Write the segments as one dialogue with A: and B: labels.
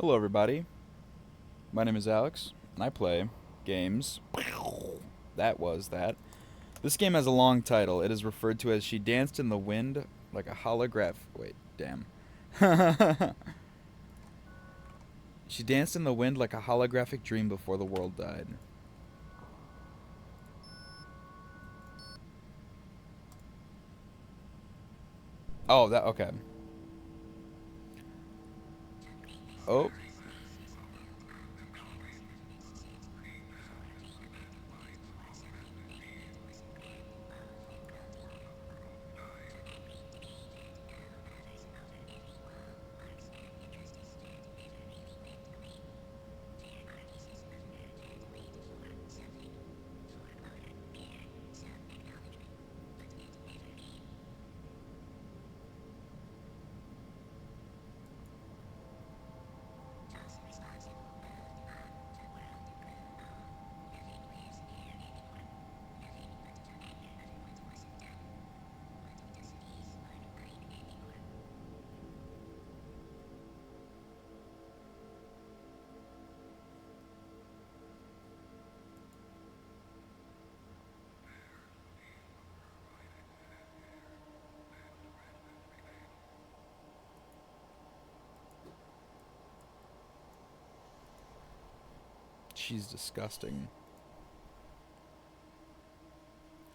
A: Hello, everybody. My name is Alex, and I play games. That was that. This game has a long title. It is referred to as She Danced in the Wind like a holograph. Wait, damn. She danced in the wind like a holographic dream before the world died. Oh, that, okay. Oh, she's disgusting.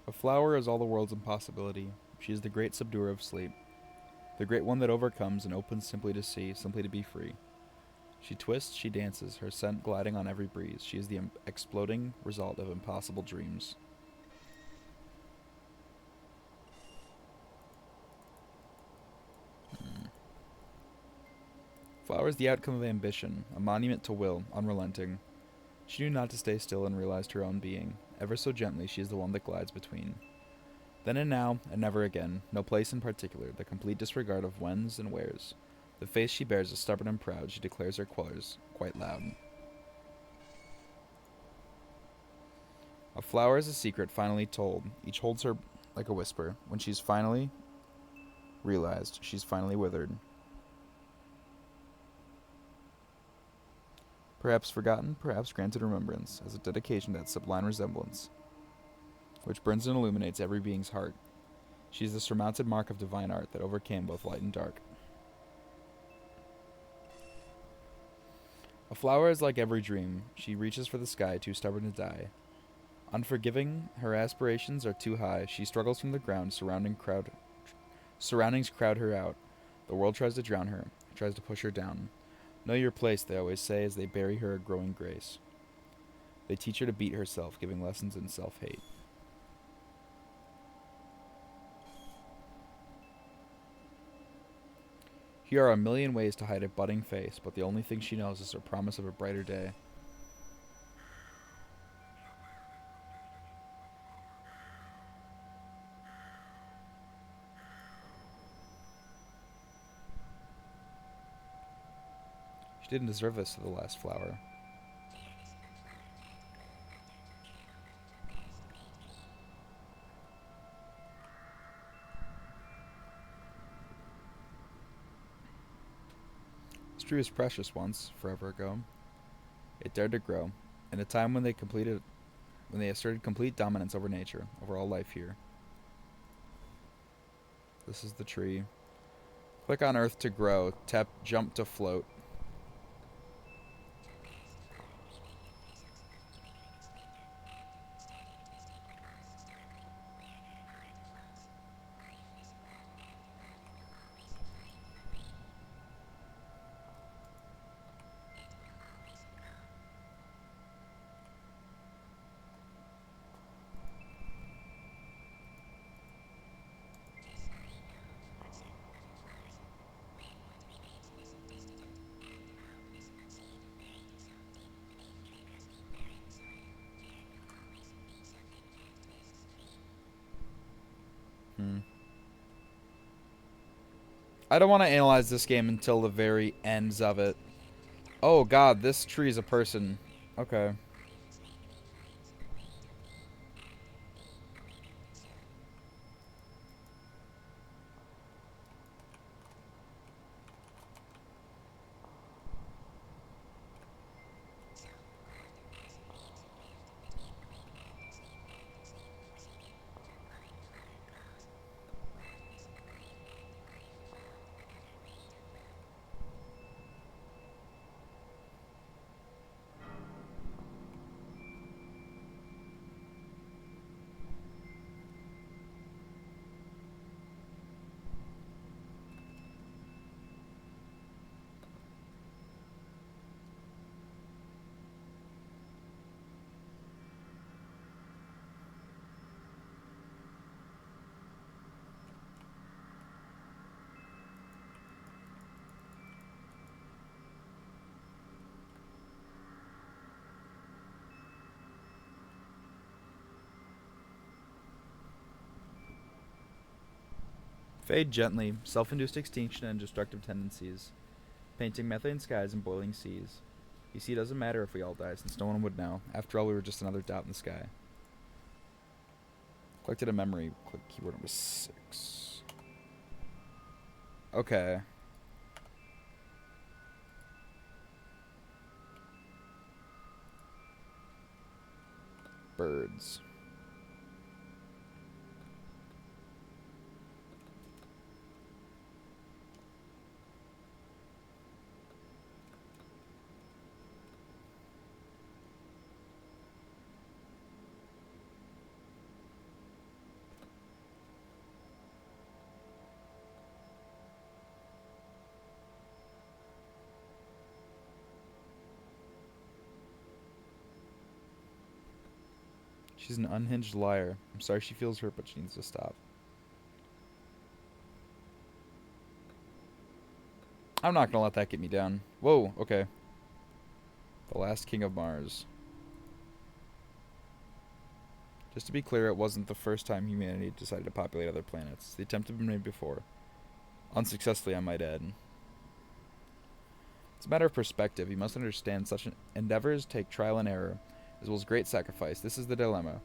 A: A flower is all the world's impossibility. She is the great subduer of sleep. The great one that overcomes and opens simply to see, simply to be free. She twists, she dances, her scent gliding on every breeze. She is the exploding result of impossible dreams. Flower is the outcome of ambition, a monument to will, unrelenting. She knew not to stay still and realized her own being. Ever so gently, she is the one that glides between. Then and now, and never again, no place in particular, the complete disregard of whens and wheres. The face she bears is stubborn and proud, she declares her colors quite loud. A flower is a secret finally told. Each holds her like a whisper. When she's finally realized, she's finally withered. Perhaps forgotten, perhaps granted remembrance, as a dedication to that sublime resemblance, which burns and illuminates every being's heart. She is the surmounted mark of divine art that overcame both light and dark. A flower is like every dream. She reaches for the sky, too stubborn to die. Unforgiving, her aspirations are too high. She struggles from the ground, surroundings crowd her out. The world tries to drown her, tries to push her down. Know your place, they always say, as they bury her a growing grace. They teach her to beat herself, giving lessons in self-hate. Here are a million ways to hide a budding face, but the only thing she knows is her promise of a brighter day. She didn't deserve this to the last flower. This tree was precious once, forever ago. It dared to grow, in a time when they asserted complete dominance over nature, over all life here. This is the tree. Click on Earth to grow. Tap jump to float. Hmm. I don't want to analyze this game until the very ends of it. Oh god, this tree is a person. Okay. Fade gently, self-induced extinction and destructive tendencies. Painting methane skies and boiling seas. You see, it doesn't matter if we all die, since no one would know. After all, we were just another dot in the sky. Collected a memory. Click keyword number 6. Okay. Birds. She's an unhinged liar. I'm sorry she feels hurt, but she needs to stop. I'm not gonna let that get me down. Whoa, okay. The last king of Mars. Just to be clear, it wasn't the first time humanity decided to populate other planets. The attempt had been made before. Unsuccessfully, I might add. It's a matter of perspective. You must understand such endeavors take trial and error, as well as great sacrifice. This is the dilemma.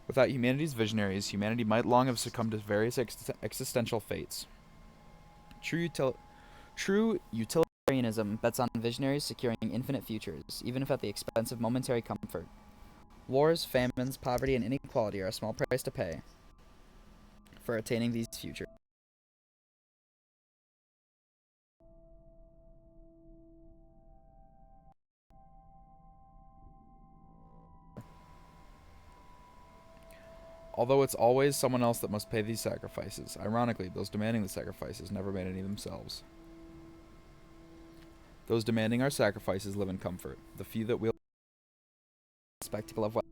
A: Without humanity's visionaries, humanity might long have succumbed to various existential fates. True utilitarianism bets on visionaries securing infinite futures, even if at the expense of momentary comfort. Wars, famines, poverty, and inequality are a small price to pay for attaining these futures. Although it's always someone else that must pay these sacrifices. Ironically, those demanding the sacrifices never made any themselves. Those demanding our sacrifices live in comfort. The few that wield the spectacle of wealth.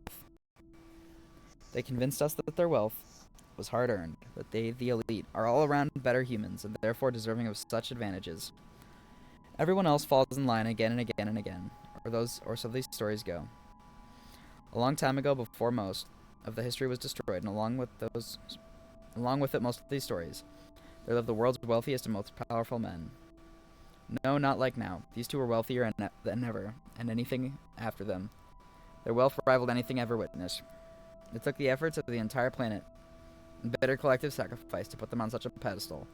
A: They convinced us that their wealth was hard-earned, that they, the elite, are all around better humans and therefore deserving of such advantages. Everyone else falls in line again and again and again, or so these stories go. A long time ago, before most of the history was destroyed, and along with it most of these stories, there lived the world's wealthiest and most powerful men. No, not like now. These two were wealthier than ever, and anything after them. Their wealth rivaled anything ever witnessed. It took the efforts of the entire planet and bitter collective sacrifice to put them on such a pedestal,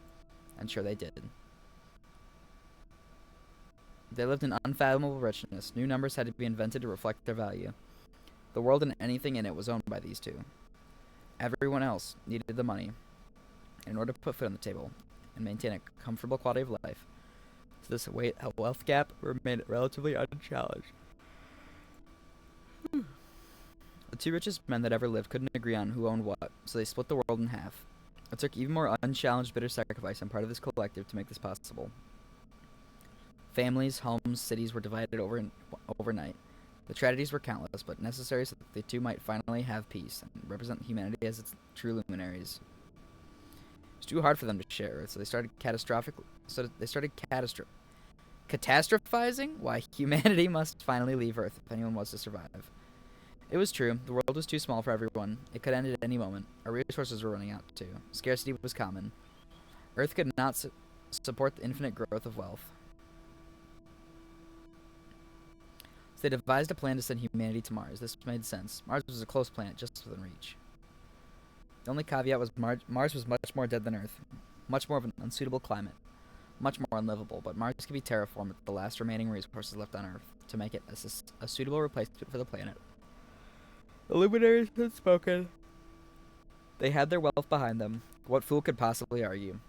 A: and sure they did. They lived in unfathomable richness. New numbers had to be invented to reflect their value. The world and anything in it was owned by these two. Everyone else needed the money in order to put food on the table and maintain a comfortable quality of life. So this wealth gap remained relatively unchallenged. The two richest men that ever lived couldn't agree on who owned what, so they split the world in half. It took even more unchallenged bitter sacrifice on part of this collective to make this possible. Families, homes, cities were divided overnight. The tragedies were countless, but necessary so that the two might finally have peace and represent humanity as its true luminaries. It was too hard for them to share Earth, so they started catastrophizing why humanity must finally leave Earth if anyone was to survive. It was true. The world was too small for everyone. It could end at any moment. Our resources were running out, too. Scarcity was common. Earth could not support the infinite growth of wealth. So they devised a plan to send humanity to Mars. This made sense. Mars was a close planet, just within reach. The only caveat was Mars was much more dead than Earth. Much more of an unsuitable climate. Much more unlivable, but Mars could be terraformed with the last remaining resources left on Earth to make it a suitable replacement for the planet. The luminaries had spoken. They had their wealth behind them. What fool could possibly argue?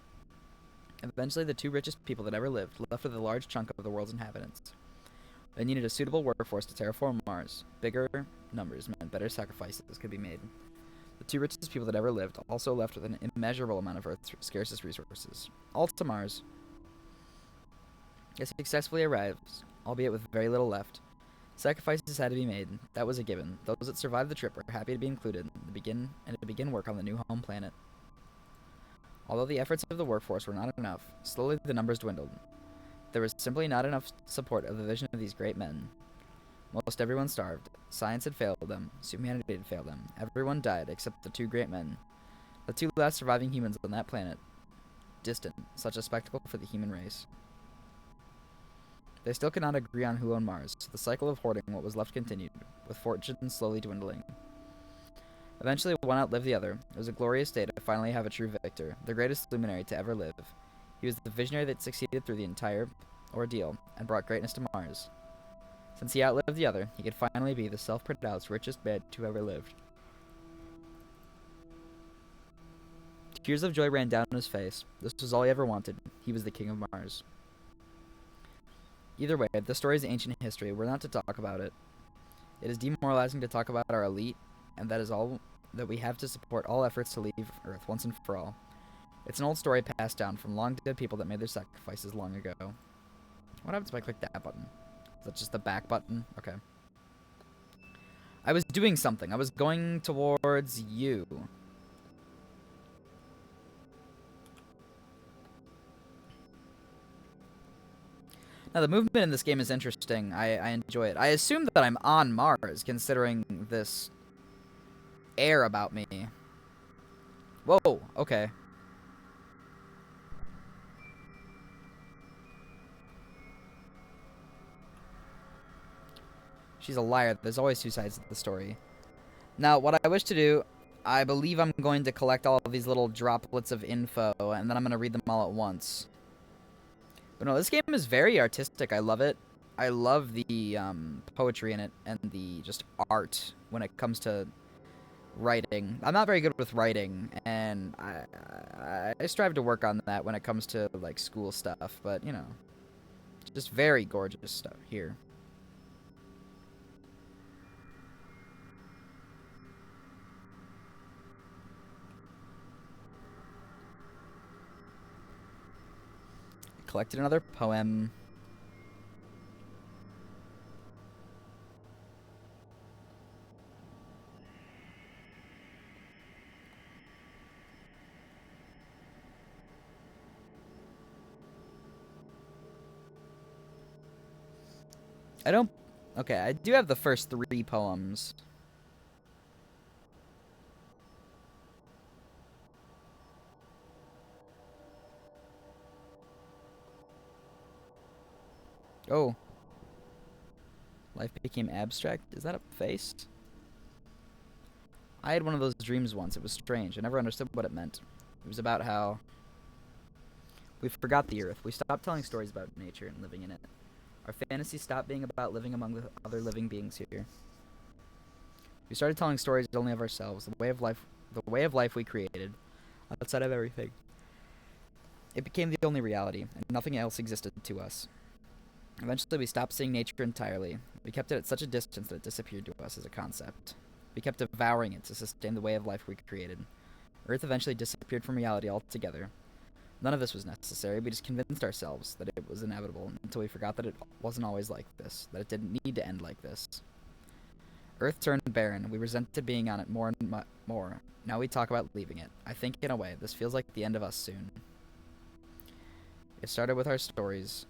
A: Eventually, the two richest people that ever lived left with a large chunk of the world's inhabitants. They needed a suitable workforce to terraform Mars. Bigger numbers meant better sacrifices could be made. The two richest people that ever lived also left with an immeasurable amount of Earth's scarcest resources. All to Mars. They successfully arrived, albeit with very little left. Sacrifices had to be made. That was a given. Those that survived the trip were happy to be included to begin work on the new home planet. Although the efforts of the workforce were not enough, slowly the numbers dwindled. There was simply not enough support of the vision of these great men. Most everyone starved. Science had failed them. Humanity had failed them. Everyone died except the two great men. The two last surviving humans on that planet.
B: distant, such a spectacle for the human race. They still could not agree on who owned Mars, so the cycle of hoarding what was left continued, with fortunes slowly dwindling. Eventually, one outlived the other. It was a glorious day to finally have a true victor, the greatest luminary to ever live. He was the visionary that succeeded through the entire ordeal and brought greatness to Mars. Since he outlived the other, he could finally be the self-pronounced richest man to ever lived. Tears of joy ran down his face. This was all he ever wanted. He was the king of Mars. Either way, the story is ancient history. We're not to talk about it. It is demoralizing to talk about our elite, and that is all that we have to support all efforts to leave Earth once and for all. It's an old story passed down from long dead people that made their sacrifices long ago. What happens if I click that button? Is that just the back button? Okay. I was doing something. I was going towards you. Now, the movement in this game is interesting. I enjoy it. I assume that I'm on Mars, considering this air about me. Whoa, okay. She's a liar. There's always two sides to the story. Now, what I wish to do, I believe I'm going to collect all of these little droplets of info, and then I'm going to read them all at once. But no, this game is very artistic. I love it. I love the poetry in it and the just art when it comes to writing. I'm not very good with writing, and I strive to work on that when it comes to like school stuff. But you know, just very gorgeous stuff here. Collected another poem. I don't... Okay, I do have the first 3 poems. Oh. Life became abstract? Is that a face? I had one of those dreams once. It was strange. I never understood what it meant. It was about how we forgot the Earth. We stopped telling stories about nature and living in it. Our fantasy stopped being about living among the other living beings here. We started telling stories only of ourselves, the way of life we created, outside of everything. It became the only reality, and nothing else existed to us. Eventually, we stopped seeing nature entirely. We kept it at such a distance that it disappeared to us as a concept. We kept devouring it to sustain the way of life we created. Earth eventually disappeared from reality altogether. None of this was necessary. We just convinced ourselves that it was inevitable until we forgot that it wasn't always like this, that it didn't need to end like this. Earth turned barren. We resented being on it more and more. Now we talk about leaving it. I think, in a way, this feels like the end of us soon. It started with our stories.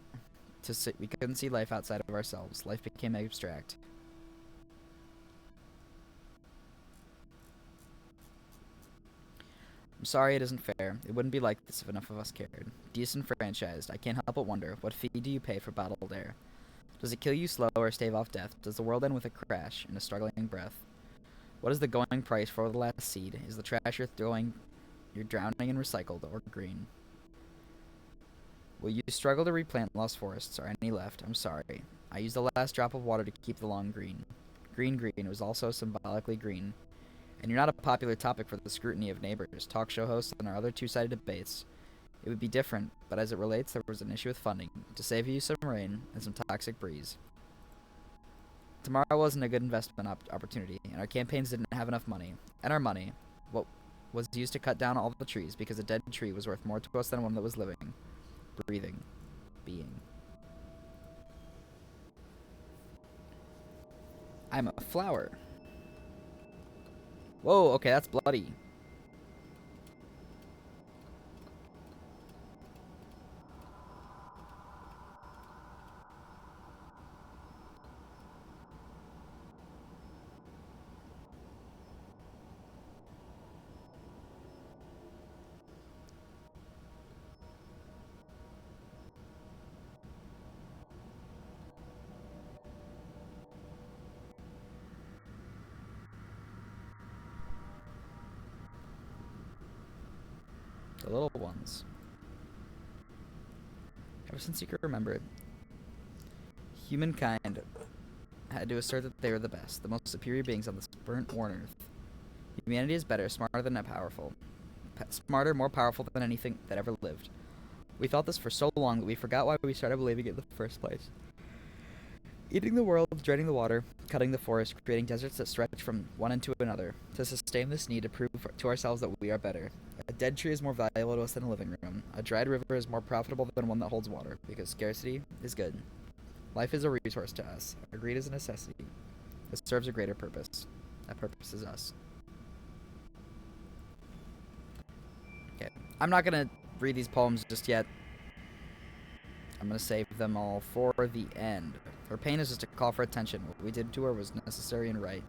B: We couldn't see life outside of ourselves. Life became abstract. I'm sorry it isn't fair. It wouldn't be like this if enough of us cared. Disenfranchised. I can't help but wonder, what fee do you pay for bottled air? Does it kill you slow or stave off death? Does the world end with a crash and a struggling breath? What is the going price for the last seed? Is the trash you're drowning in recycled or green? Will you struggle to replant lost forests or any left? I'm sorry. I used the last drop of water to keep the lawn green. Green was also symbolically green. And you're not a popular topic for the scrutiny of neighbors, talk show hosts, and our other two-sided debates. It would be different, but as it relates, there was an issue with funding, to save you some rain and some toxic breeze. Tomorrow wasn't a good investment opportunity, and our campaigns didn't have enough money. And our money, what was used to cut down all the trees, because a dead tree was worth more to us than one that was living, breathing, being. I'm a flower. Whoa, okay, that's bloody. the little ones. Ever since you could remember, humankind had to assert that they were the best, the most superior beings on this burnt, worn earth. Humanity is better, smarter than powerful. Smarter, more powerful than anything that ever lived. We thought this for so long that we forgot why we started believing it in the first place. Eating the world, draining the water, cutting the forest, creating deserts that stretch from one end to another. To sustain this need to prove to ourselves that we are better. A dead tree is more valuable to us than a living room. A dried river is more profitable than one that holds water, because scarcity is good. Life is a resource to us. Our greed is a necessity. It serves a greater purpose. That purpose is us. Okay. I'm not going to read these poems just yet. I'm going to save them all for the end. Her pain is just a call for attention. What we did to her was necessary and right.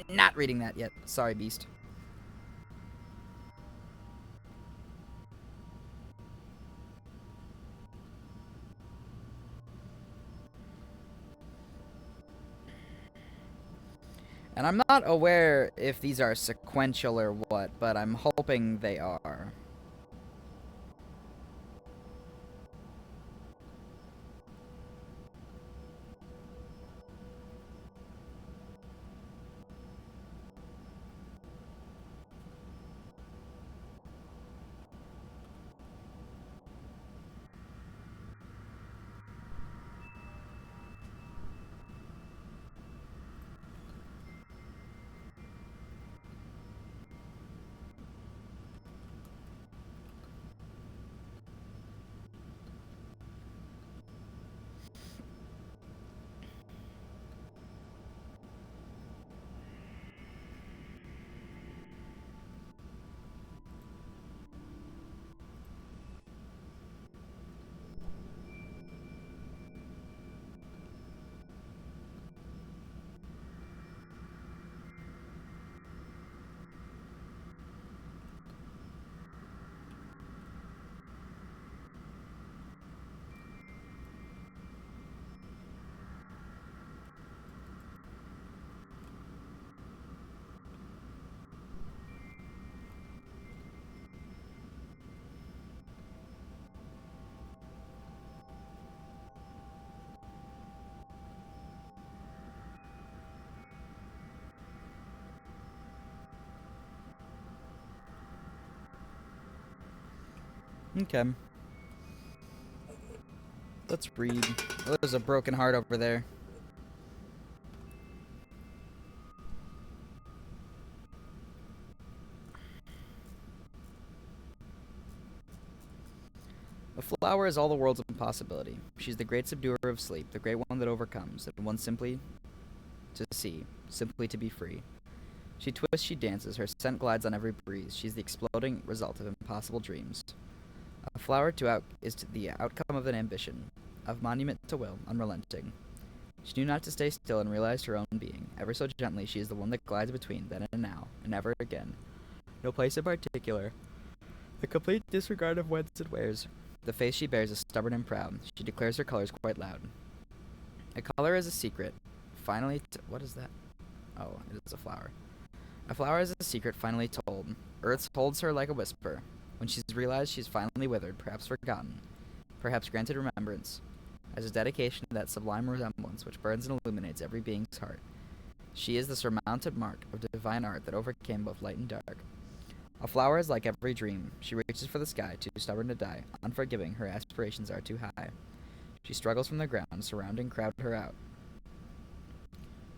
B: Not reading that yet. Sorry, Beast. And I'm not aware if these are sequential or what, but I'm hoping they are. Okay. Let's read. Oh, there's a broken heart over there. A flower is all the world's impossibility. She's the great subduer of sleep, the great one that overcomes, and one simply to see, simply to be free. She twists, she dances, her scent glides on every breeze. She's the exploding result of impossible dreams. A flower is the outcome of an ambition, of monument to will, unrelenting. She knew not to stay still and realized her own being. Ever so gently, she is the one that glides between then and now, and never again. No place in particular. The complete disregard of whence and wheres. The face she bears is stubborn and proud. She declares her colors quite loud. A color is a secret. Finally, what is that? Oh, it is a flower. A flower is a secret finally told. Earth holds her like a whisper. When she's realized she's finally withered, perhaps forgotten, perhaps granted remembrance, as a dedication to that sublime resemblance which burns and illuminates every being's heart. She is the surmounted mark of divine art that overcame both light and dark. A flower is like every dream. She reaches for the sky, too stubborn to die. Unforgiving, her aspirations are too high. She struggles from the ground, surrounding crowd her out.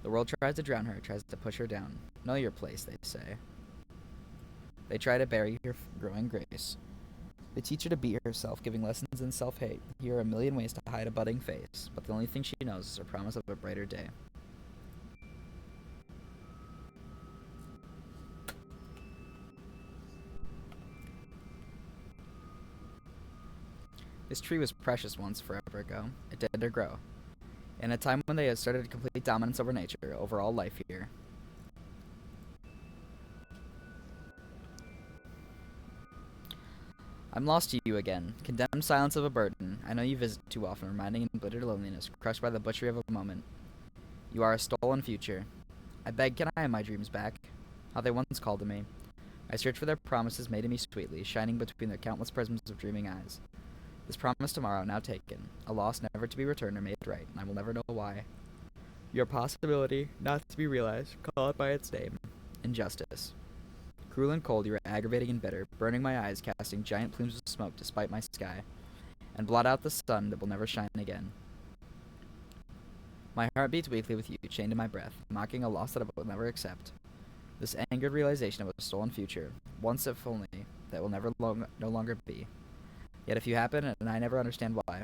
B: The world tries to drown her, tries to push her down. Know your place, they say. They try to bury her growing grace. They teach her to beat herself, giving lessons in self-hate. Here are a million ways to hide a budding face, but the only thing she knows is her promise of a brighter day. This tree was precious once, forever ago. It did to grow. In a time when they had started complete dominance over nature, over all life here. I'm lost to you again. Condemned silence of a burden. I know you visit too often, reminding in bitter loneliness, crushed by the butchery of a moment. You are a stolen future. I beg, can I have my dreams back? how they once called to me. I search for their promises made to me sweetly, shining between their countless prisms of dreaming eyes. This promise tomorrow now taken, a loss never to be returned or made right, and I will never know why. Your possibility, not to be realized, call it by its name. Injustice. Cruel and cold, you are aggravating and bitter, burning my eyes, casting giant plumes of smoke despite my sky, and blot out the sun that will never shine again. My heart beats weakly with you, chained to my breath, mocking a loss that I will never accept. This angered realization of a stolen future, once if only, that will no longer be. Yet if you happen, and I never understand why.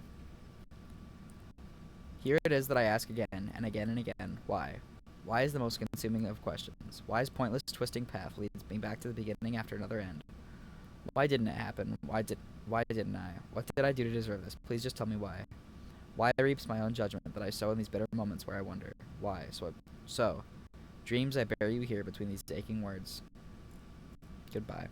B: Here it is that I ask again, and again and again, why? Why is the most consuming of questions? Why's pointless twisting path leads me back to the beginning after another end? Why didn't it happen? Why didn't I? What did I do to deserve this? Please just tell me why. Why I reaps my own judgment that I sow in these bitter moments where I wonder. Why? So, dreams, I bury you here between these aching words. Goodbye.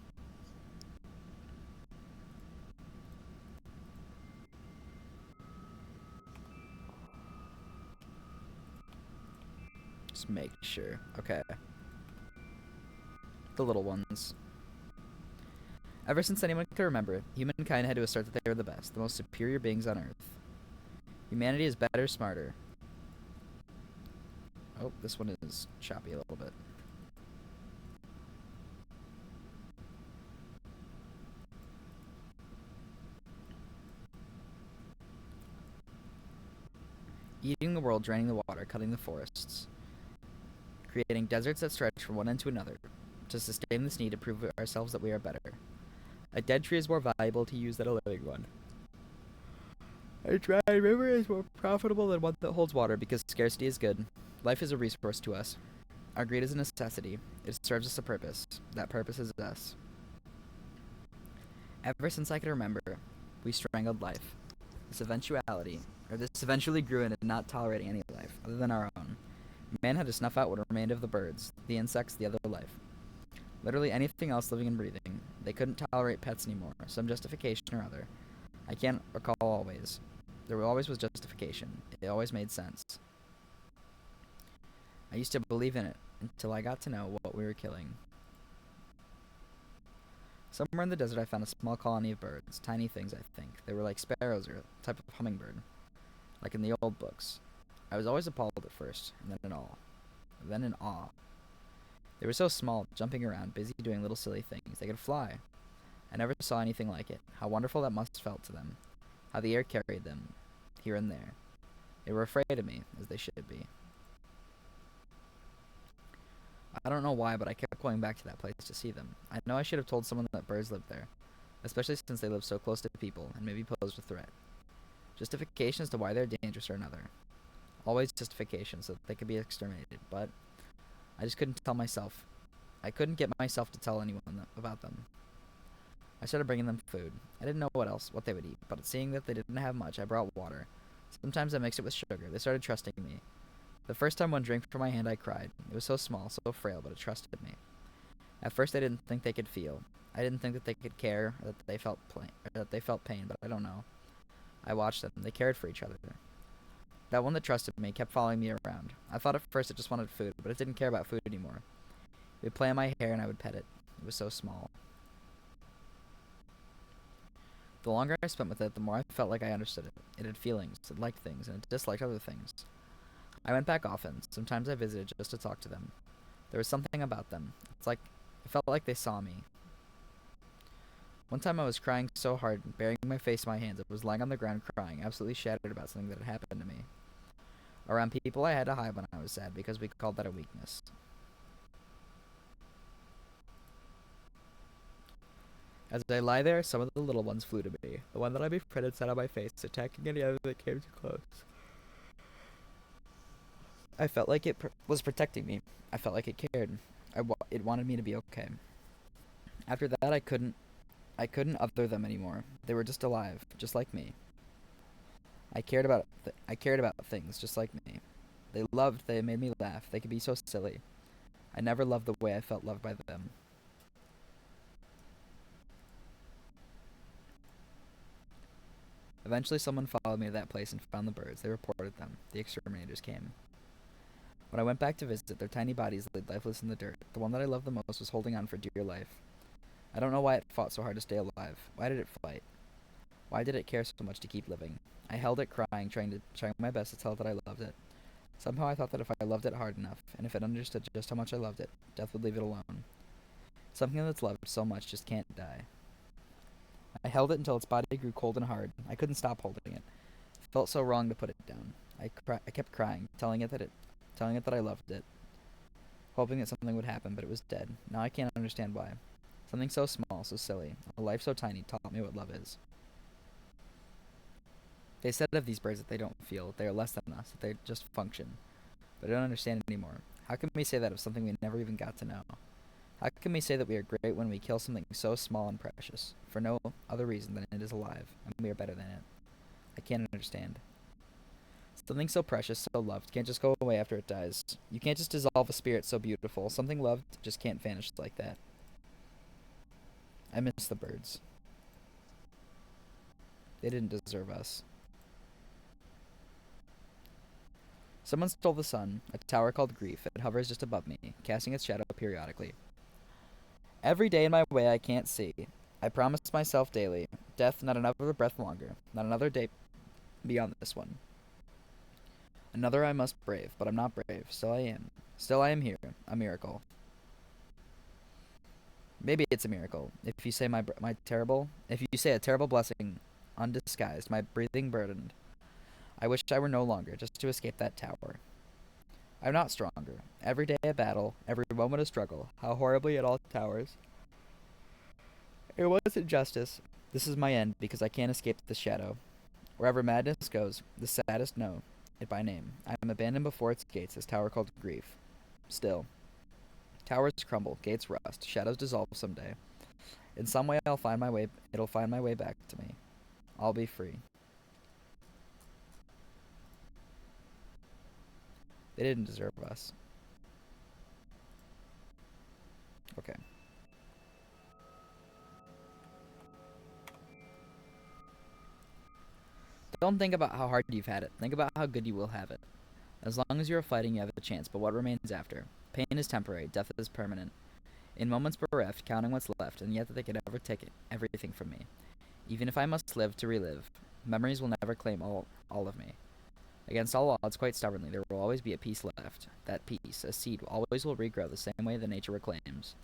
B: Just make sure. Okay. The little ones. Ever since anyone could remember, humankind had to assert that they were the best, the most superior beings on Earth. Humanity is better, smarter. Oh, this one is choppy a little bit. Eating the world, draining the water, cutting the forests, creating deserts that stretch from one end to another, to sustain this need to prove to ourselves that we are better. A dead tree is more valuable to use than a living one. A dry river is more profitable than one that holds water because scarcity is good. Life is a resource to us. Our greed is a necessity. It serves us a purpose. That purpose is us. Ever since I can remember, we strangled life. This eventually grew into not tolerating any life other than our own. Man had to snuff out what remained of the birds, the insects, the other life. Literally anything else living and breathing. They couldn't tolerate pets anymore, some justification or other. I can't recall always. There always was justification. It always made sense. I used to believe in it until I got to know what we were killing. Somewhere in the desert I found a small colony of birds, tiny things I think. They were like sparrows or a type of hummingbird, like in the old books. I was always appalled at first, and then in awe. They were so small, jumping around, busy doing little silly things. They could fly. I never saw anything like it. How wonderful that must have felt to them. How the air carried them, here and there. They were afraid of me, as they should be. I don't know why, but I kept going back to that place to see them. I know I should have told someone that birds lived there, especially since they live so close to people and maybe posed a threat. Justification as to why they're dangerous are another. Always justification so that they could be exterminated, but I just couldn't tell myself. I couldn't get myself to tell anyone about them. I started bringing them food. I didn't know what they would eat, but seeing that they didn't have much, I brought water. Sometimes I mixed it with sugar. They started trusting me. The first time one drank from my hand, I cried. It was so small, so frail, but it trusted me. At first, I didn't think they could feel. I didn't think that they could care, or that they felt pain, but I don't know. I watched them. They cared for each other. That one that trusted me kept following me around. I thought at first it just wanted food, but it didn't care about food anymore. It would play on my hair and I would pet it. It was so small. The longer I spent with it, the more I felt like I understood it. It had feelings, it liked things, and it disliked other things. I went back often. Sometimes I visited just to talk to them. There was something about them. It felt like they saw me. One time I was crying so hard, burying my face in my hands, I was lying on the ground crying, absolutely shattered about something that had happened to me. Around people I had to hide when I was sad because we called that a weakness. As I lie there, some of the little ones flew to me. The one that I befriended sat on my face, attacking any other that came too close. I felt like it was protecting me. I felt like it cared. It wanted me to be okay. After that, I couldn't other them anymore. They were just alive, just like me. I cared about things just like me. They loved, they made me laugh. They could be so silly. I never loved the way I felt loved by them. Eventually someone followed me to that place and found the birds. They reported them. The exterminators came. When I went back to visit, their tiny bodies laid lifeless in the dirt. The one that I loved the most was holding on for dear life. I don't know why it fought so hard to stay alive. Why did it fight? Why did it care so much to keep living? I held it crying, trying my best to tell it that I loved it. Somehow I thought that if I loved it hard enough, and if it understood just how much I loved it, death would leave it alone. Something that's loved so much just can't die. I held it until its body grew cold and hard. I couldn't stop holding it. It felt so wrong to put it down. I kept crying, telling it that I loved it, hoping that something would happen, but it was dead. Now I can't understand why. Something so small, so silly, a life so tiny taught me what love is. They said of these birds that they don't feel, they are less than us, that they just function. But I don't understand anymore. How can we say that of something we never even got to know? How can we say that we are great when we kill something so small and precious, for no other reason than it is alive, and we are better than it? I can't understand. Something so precious, so loved, can't just go away after it dies. You can't just dissolve a spirit so beautiful. Something loved just can't vanish like that. I miss the birds. They didn't deserve us. Someone stole the sun, a tower called grief. It hovers just above me, casting its shadow periodically. Every day in my way I can't see. I promise myself daily, death not another breath longer, not another day beyond this one. Another I must brave, but I'm not brave. Still I am. Still I am here, a miracle. Maybe it's a miracle. If you say if you say a terrible blessing, undisguised, my breathing burdened. I wish I were no longer, just to escape that tower. I'm not stronger. Every day a battle, every moment a struggle. How horribly it all towers. It wasn't justice. This is my end, because I can't escape the shadow. Wherever madness goes, the saddest know it by name. I am abandoned before its gates, this tower called grief. Still, towers crumble, gates rust, shadows dissolve someday. In some way it'll find my way back to me. I'll be free. They didn't deserve us. Okay. Don't think about how hard you've had it. Think about how good you will have it. As long as you are fighting, you have a chance, but what remains after? Pain is temporary, death is permanent. In moments bereft, counting what's left, and yet that they could ever take everything from me. Even if I must live to relive, memories will never claim all of me. Against all odds, quite stubbornly, there will always be a piece left. That piece, a seed, always will regrow the same way that nature reclaims.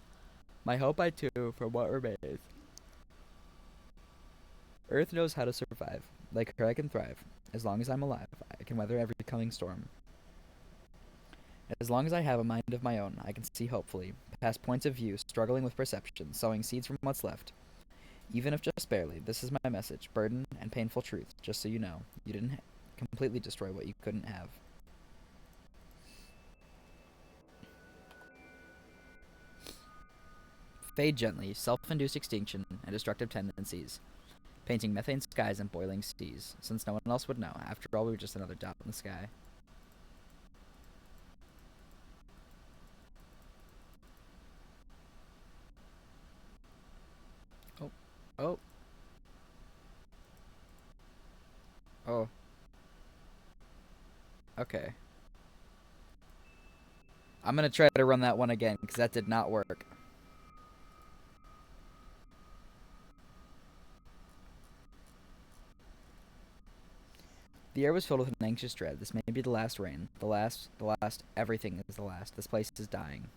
B: My hope I too, from what remains. Earth knows how to survive. Like her, I can thrive. As long as I'm alive, I can weather every coming storm. As long as I have a mind of my own, I can see hopefully, past points of view, struggling with perception, sowing seeds from what's left. Even if just barely, this is my message, burden and painful truth, just so you know. You didn't completely destroy what you couldn't have. Fade gently, self-induced extinction and destructive tendencies. Painting methane skies and boiling seas, since no one else would know. After all, we were just another dot in the sky. Oh. Oh. Oh. Okay. I'm gonna try to run that one again, because that did not work. The air was filled with an anxious dread. This may be the last rain. The last, everything is the last. This place is dying.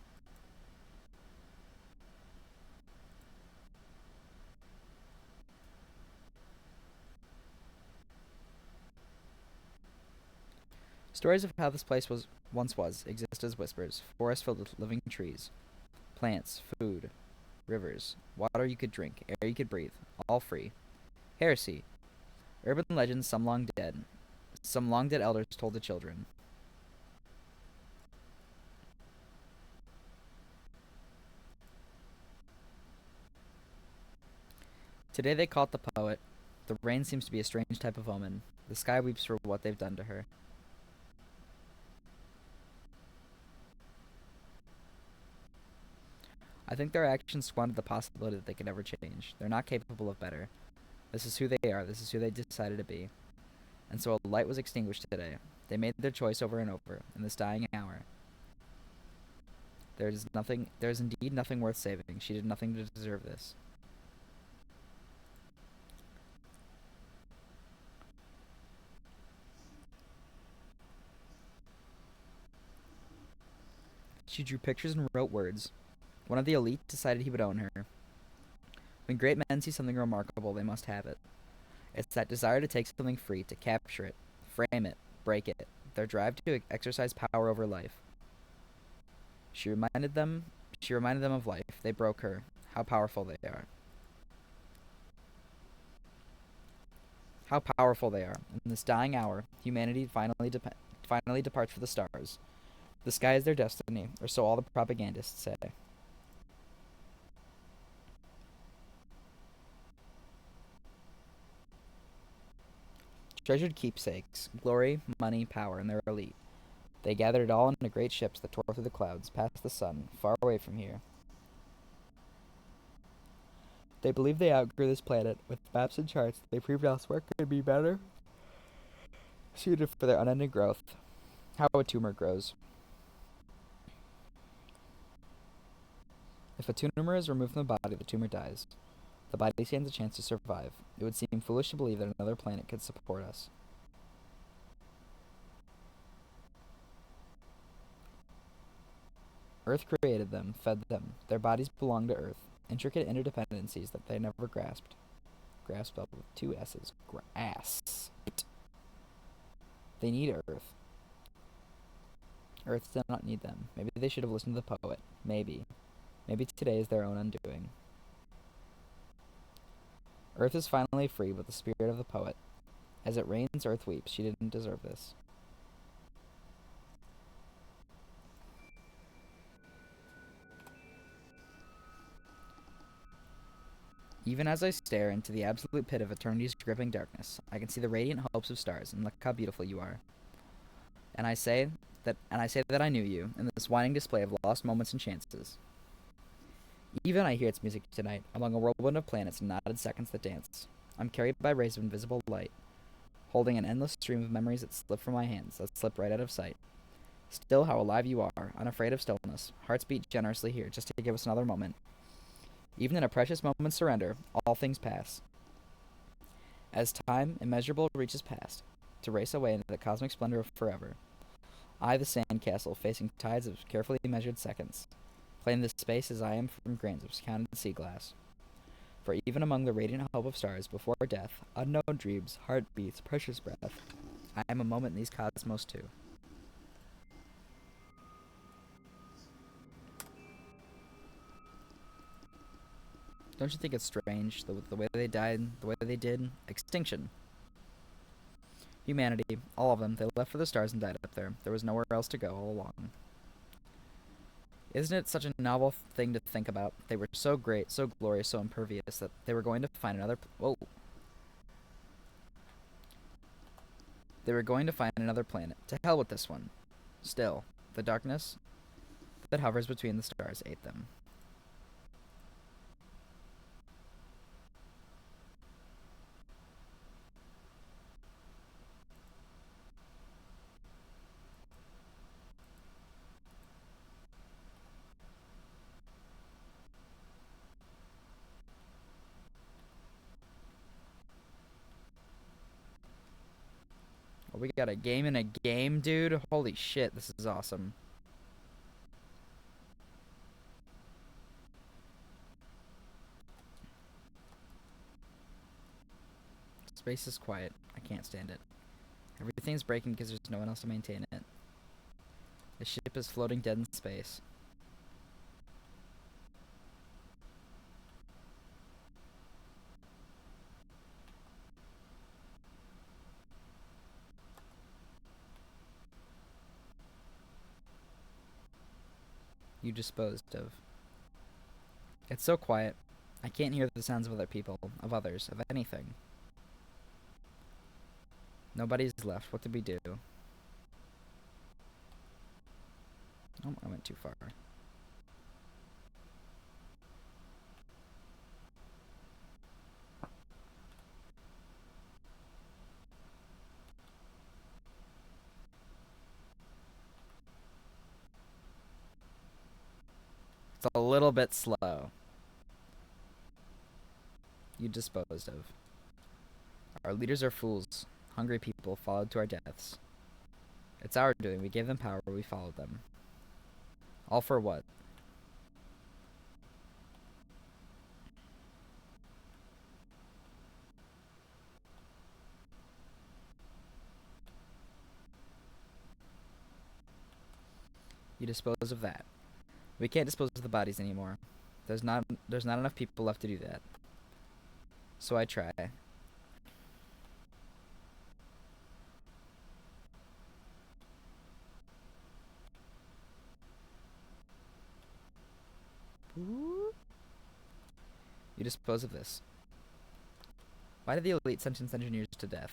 B: Stories of how this place once was exist as whispers. Forests filled with living trees. Plants, food, rivers, water you could drink, air you could breathe, all free. Heresy. Urban legends, some long dead. Some long dead elders told the children. Today they caught the poet. The rain seems to be a strange type of omen. The sky weeps for what they've done to her. I think their actions squandered the possibility that they could ever change. They're not capable of better. This is who they are. This is who they decided to be. And so a light was extinguished today. They made their choice over and over, in this dying hour. There is indeed nothing worth saving. She did nothing to deserve this. She drew pictures and wrote words. One of the elite decided he would own her. When great men see something remarkable, they must have it. It's that desire to take something free, to capture it, frame it, break it, their drive to exercise power over life. She reminded them she reminded them of life. They broke her. How powerful they are. How powerful they are. In this dying hour, humanity finally departs for the stars. The sky is their destiny, or so all the propagandists say. Treasured keepsakes, glory, money, power, and their elite. They gathered it all into great ships that tore through the clouds, past the sun, far away from here. They believed they outgrew this planet. With maps and charts, they proved elsewhere could be better suited for their unending growth. How a tumor grows. If a tumor is removed from the body, the tumor dies. The body stands a chance to survive. It would seem foolish to believe that another planet could support us. Earth created them, fed them. Their bodies belong to Earth. Intricate interdependencies that they never grasped. Grasped spelled with two S's. Grasped. They need Earth. Earth did not need them. Maybe they should have listened to the poet. Maybe. Maybe today is their own undoing. Earth is finally free with the spirit of the poet. As it rains, Earth weeps. She didn't deserve this. Even as I stare into the absolute pit of eternity's gripping darkness, I can see the radiant hopes of stars, and look how beautiful you are. And I say that I knew you in this whining display of lost moments and chances. Even I hear its music tonight, among a whirlwind of planets and knotted seconds that dance. I'm carried by rays of invisible light, holding an endless stream of memories that slip from my hands, that slip right out of sight. Still, how alive you are, unafraid of stillness. Hearts beat generously here, just to give us another moment. Even in a precious moment's surrender, all things pass. As time, immeasurable, reaches past, to race away into the cosmic splendor of forever. I, the sandcastle, facing tides of carefully measured seconds, claim this space as I am from grains of counted sea glass. For even among the radiant hope of stars before death, unknown dreams, heartbeats, precious breath, I am a moment in these cosmos too. Don't you think it's strange, the way they died, the way they did? Extinction. Humanity, all of them, they left for the stars and died up there. There was nowhere else to go all along. Isn't it such a novel thing to think about? They were so great, so glorious, so impervious that they were going to find another... Whoa. They were going to find another planet. To hell with this one. Still, the darkness that hovers between the stars ate them. Oh, we got a game in a game, dude. Holy shit, this is awesome. Space is quiet. I can't stand it. Everything's breaking because there's no one else to maintain it. The ship is floating dead in space. You disposed of. It's so quiet. I can't hear the sounds of other people, of others, of anything. Nobody's left. What did we do? Oh, I went too far. It's a little bit slow. You disposed of. Our leaders are fools. Hungry people followed to our deaths. It's our doing. We gave them power. We followed them. All for what? You dispose of that. We can't dispose of the bodies anymore. There's not enough people left to do that. So I try. You dispose of this. Why did the elite sentence engineers to death?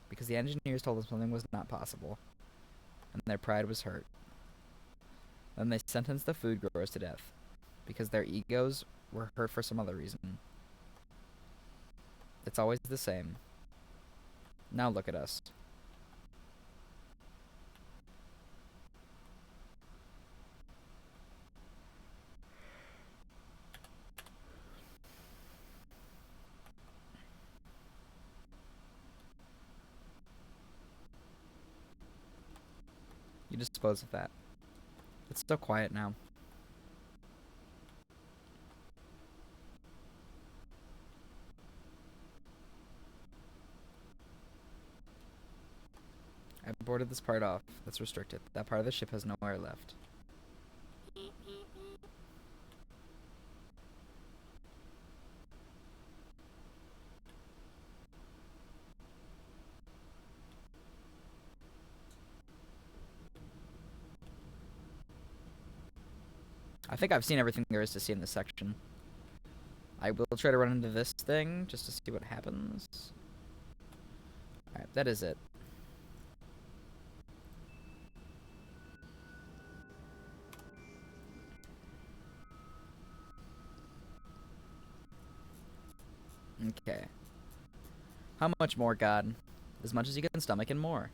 B: Because the engineers told them something was not possible, and their pride was hurt. Then they sentenced the food growers to death, because their egos were hurt for some other reason. It's always the same. Now look at us. You dispose of that. It's so quiet now. I boarded this part off. That's restricted. That part of the ship has nowhere left. I think I've seen everything there is to see in this section. I will try to run into this thing just to see what happens. Alright, that is it. Okay. How much more, God? As much as you can stomach and more.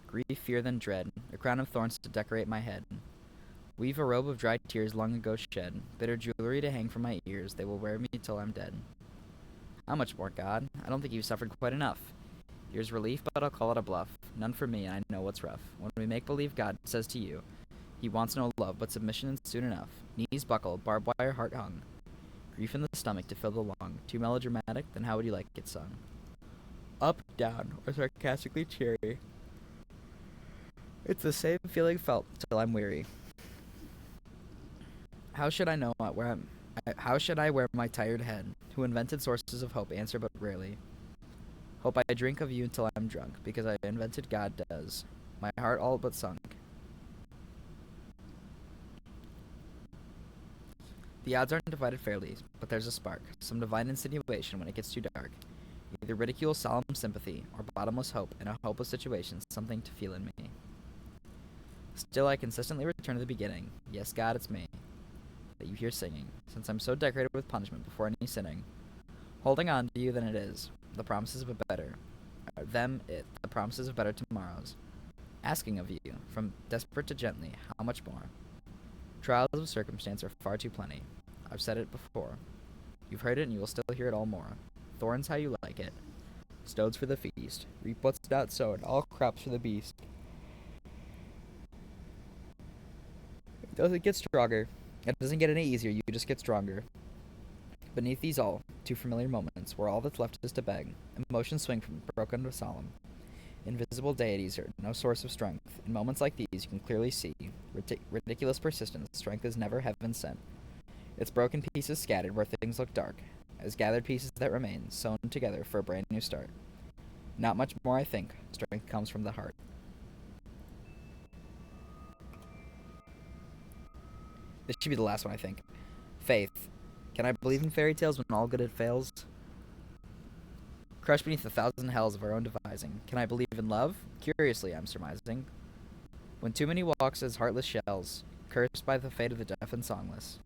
B: Grief, fear, then dread. A crown of thorns to decorate my head. Weave a robe of dry tears long ago shed. Bitter jewelry to hang from my ears. They will wear me till I'm dead. How much more, God? I don't think you've suffered quite enough. Here's relief, but I'll call it a bluff. None for me, and I know what's rough. When we make believe God says to you, he wants no love, but submission soon enough. Knees buckled, barbed wire, heart hung. Grief in the stomach to fill the lung. Too melodramatic, then how would you like it sung? Up, down, or sarcastically cheery. It's the same feeling felt till I'm weary. How should I know where how should I wear my tired head? Who invented sources of hope answer but rarely. Hope I drink of you until I'm drunk, because I invented God does. My heart all but sunk. The odds aren't divided fairly, but there's a spark, some divine insinuation when it gets too dark. Either ridicule, solemn sympathy, or bottomless hope in a hopeless situation, something to feel in me. Still, I consistently return to the beginning. Yes, God, it's me that you hear singing, since I'm so decorated with punishment before any sinning. Holding on to you than it is, the promises of a better, the promises of better tomorrows. Asking of you, from desperate to gently, how much more? Trials of circumstance are far too plenty. I've said it before. You've heard it and you will still hear it all more. Thorns how you like it. Stones for the feast. Reap what's not sown, all crops for the beast. It doesn't get stronger. It doesn't get any easier, you just get stronger. Beneath these all, two familiar moments, where all that's left is to beg. Emotions swing from broken to solemn. Invisible deities are no source of strength. In moments like these, you can clearly see ridiculous persistence. Strength is never heaven sent. It's broken pieces scattered where things look dark, as gathered pieces that remain, sewn together for a brand new start. Not much more, I think. Strength comes from the heart. This should be the last one, I think. Faith. Can I believe in fairy tales when all good it fails? Crushed beneath 1,000 hells of our own devising. Can I believe in love? Curiously, I'm surmising. When too many walks as heartless shells, cursed by the fate of the deaf and songless.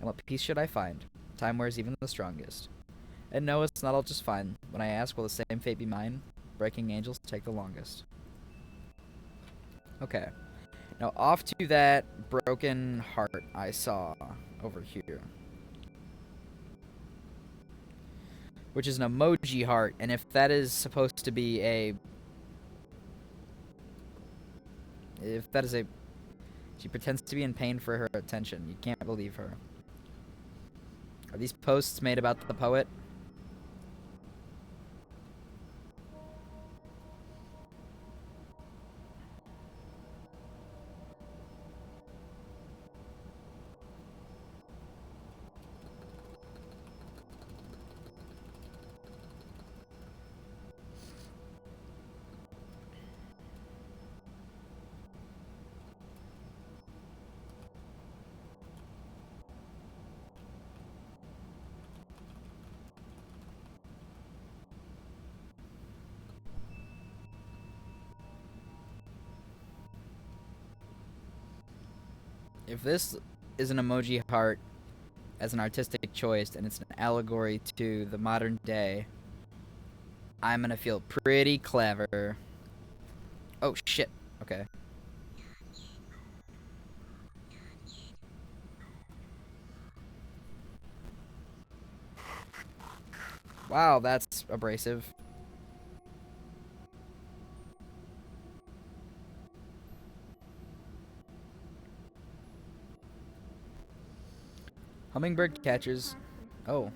B: And what peace should I find? Time wears even the strongest. And no, it's not all just fine. When I ask, will the same fate be mine? Breaking angels take the longest. Okay. Now off to that broken heart I saw over here, which is an emoji heart, and if that is supposed to be if that is a, she pretends to be in pain for her attention. You can't believe her. Are these posts made about the poet? If this is an emoji heart as an artistic choice and it's an allegory to the modern day, I'm gonna feel pretty clever. Oh shit. Okay. Wow, that's abrasive. Hummingbird catchers. Oh.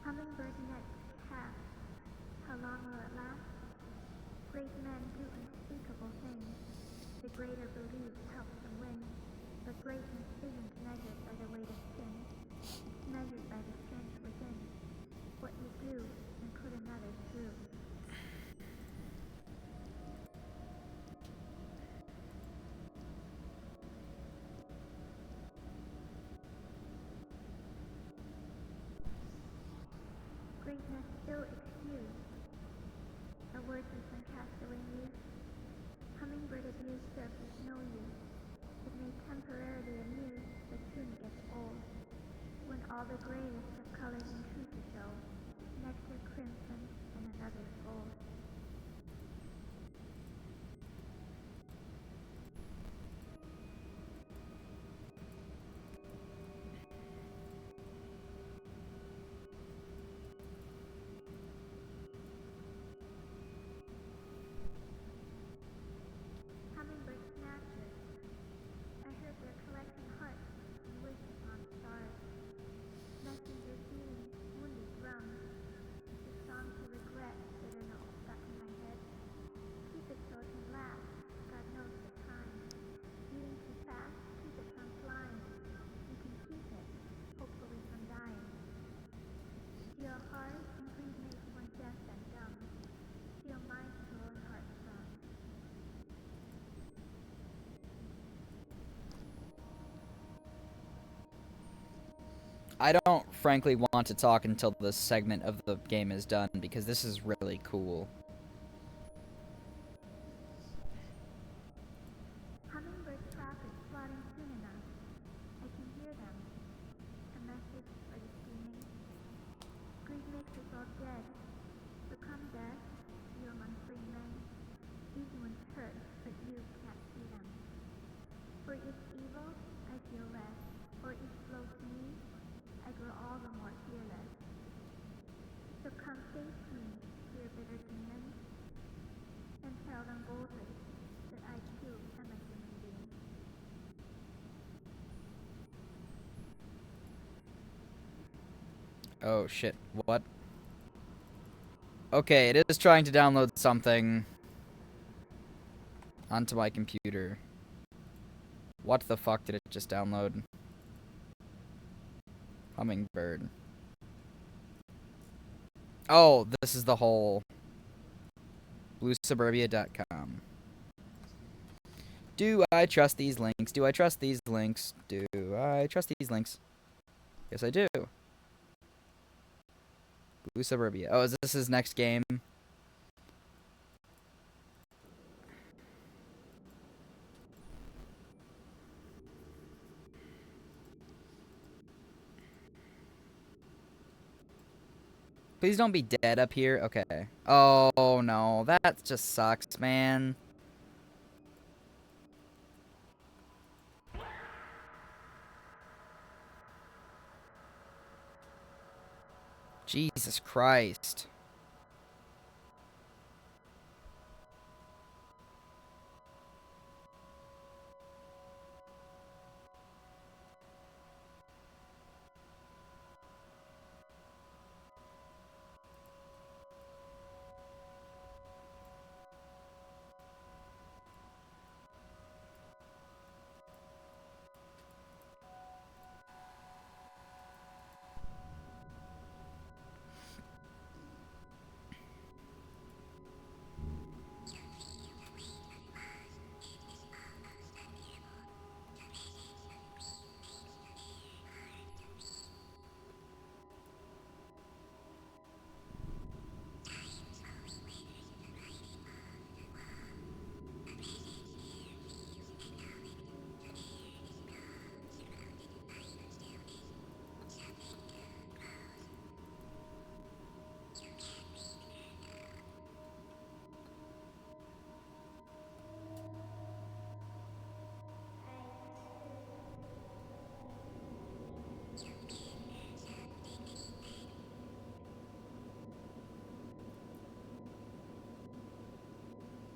C: Hummingbird next half. How long will it last? Great men do unspeakable things. The greater belief helps them win. But greatness isn't measured by the weight of sin. It's measured by the strength within. What you do and put another through. Greatness still excused. A worthless and castaway youth. Hummingbird abuse surface no use. It may temporarily amuse, but soon gets old. When all the grayest of colors and truth show, nectar crimson and another's gold. Hummingbird snatchers. I heard they're collecting hearts and wish upon stars. Messenger feelings, wounded drums. The song to regret that are not stuck in my head. Keep it so it can last. God knows the time. Beating too fast, keep it from flying. You can keep it, hopefully from dying. Steal hard and greed makes one deaf and dumb. Steal my soul and heart strong.
B: I don't frankly want to talk until this segment of the game is done because this is really cool.
C: Hummingbird traffic plotting soon enough. I can hear them. A message for the scheming. Greed makes us all dead. So come death, you among free men. These ones hurt, but you can't see them. For each evil, I feel less. For each blow to me, I grow all the more fearless. So come face me, dear bitter demons, and tell them boldly that I too am a human being.
B: Oh shit. What? Okay, it is trying to download something onto my computer. What the fuck did it just download? Hummingbird. Oh, this is the whole bluesuburbia.com. Do I trust these links? Do I trust these links? Do I trust these links? Yes, I do. Blue Suburbia. Oh, is this his next game? Please don't be dead up here. Okay. Oh, no. That just sucks, man. Jesus Christ.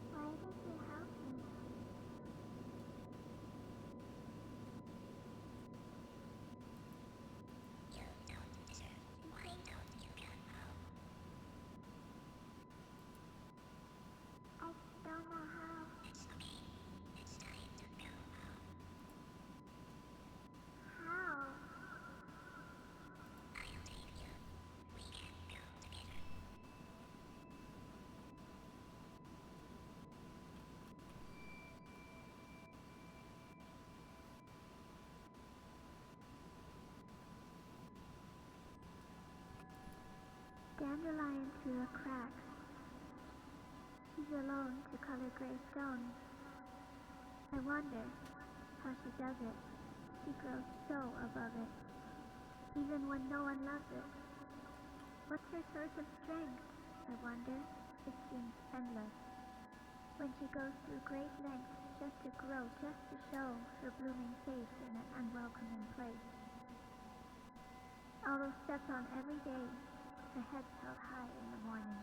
C: Why did you help me? I don't know how. How? Dandelion through a crack. She's alone to color gray stone. I wonder how she does it. She grows so above it, even when no one loves it. What's her source of strength? I wonder. It seems endless. When she goes through great lengths just to grow, just to show her blooming face in an unwelcoming place. Although stepped on every day, her head's held high in the morning.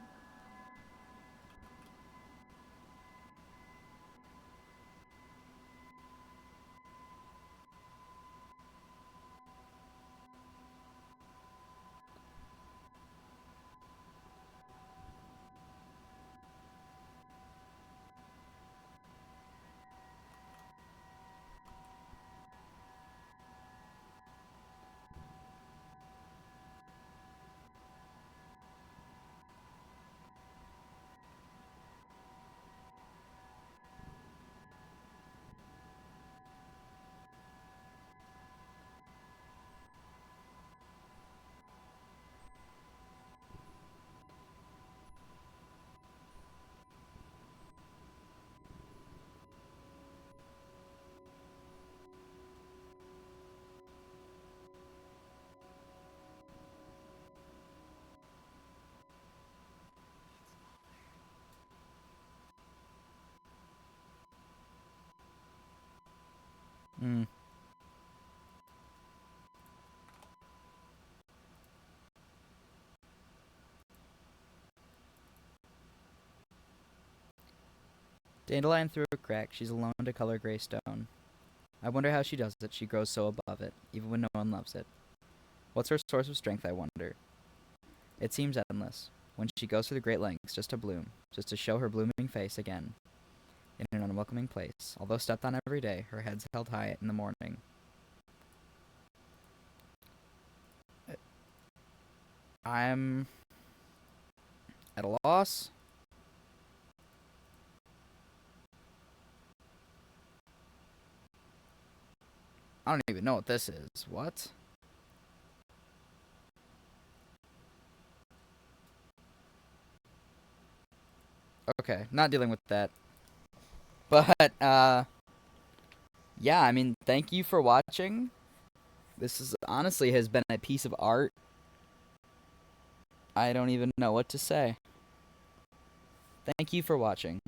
B: Hmm. Dandelion through a crack. She's alone to color gray stone. I wonder how she does it. She grows so above it, even when no one loves it. What's her source of strength, I wonder? It seems endless. When she goes through the great lengths just to bloom, just to show her blooming face again, in an unwelcoming place. Although stepped on every day, her head's held high in the morning. I'm At a loss? I don't even know what this is. What? Okay, not dealing with that. But, yeah, I mean, thank you for watching. This is honestly has been a piece of art. I don't even know what to say. Thank you for watching.